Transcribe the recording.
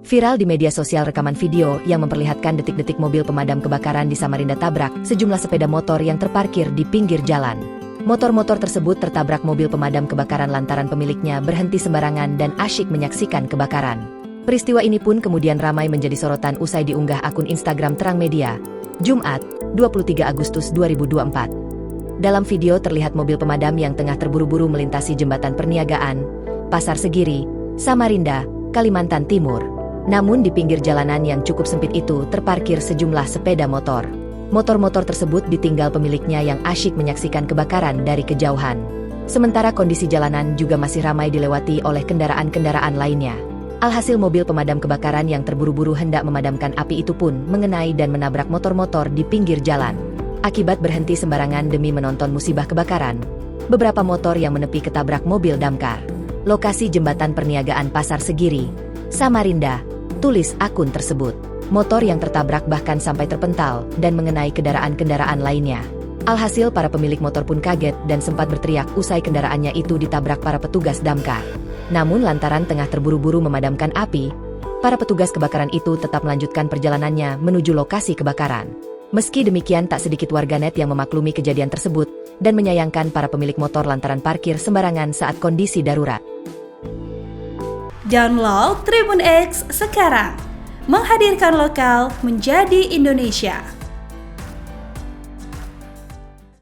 Viral di media sosial rekaman video yang memperlihatkan detik-detik mobil pemadam kebakaran di Samarinda tabrak sejumlah sepeda motor yang terparkir di pinggir jalan. Motor-motor tersebut tertabrak mobil pemadam kebakaran lantaran pemiliknya berhenti sembarangan dan asyik menyaksikan kebakaran. Peristiwa ini pun kemudian ramai menjadi sorotan usai diunggah akun Instagram Terang Media, Jumat, 23 Agustus 2024. Dalam video terlihat mobil pemadam yang tengah terburu-buru melintasi jembatan perniagaan, Pasar Segiri, Samarinda, Kalimantan Timur. Namun di pinggir jalanan yang cukup sempit itu terparkir sejumlah sepeda motor. Motor-motor tersebut ditinggal pemiliknya yang asyik menyaksikan kebakaran dari kejauhan. Sementara kondisi jalanan juga masih ramai dilewati oleh kendaraan-kendaraan lainnya. Alhasil mobil pemadam kebakaran yang terburu-buru hendak memadamkan api itu pun mengenai dan menabrak motor-motor di pinggir jalan. Akibat berhenti sembarangan demi menonton musibah kebakaran, beberapa motor yang menepi ketabrak mobil damkar. Lokasi jembatan perniagaan Pasar Segiri, Samarinda, tulis akun tersebut. Motor yang tertabrak bahkan sampai terpental dan mengenai kendaraan-kendaraan lainnya. Alhasil para pemilik motor pun kaget dan sempat berteriak usai kendaraannya itu ditabrak para petugas damkar. Namun lantaran tengah terburu-buru memadamkan api, para petugas kebakaran itu tetap melanjutkan perjalanannya menuju lokasi kebakaran. Meski demikian tak sedikit warganet yang memaklumi kejadian tersebut dan menyayangkan para pemilik motor lantaran parkir sembarangan saat kondisi darurat. Download Tribun X sekarang, menghadirkan lokal menjadi Indonesia.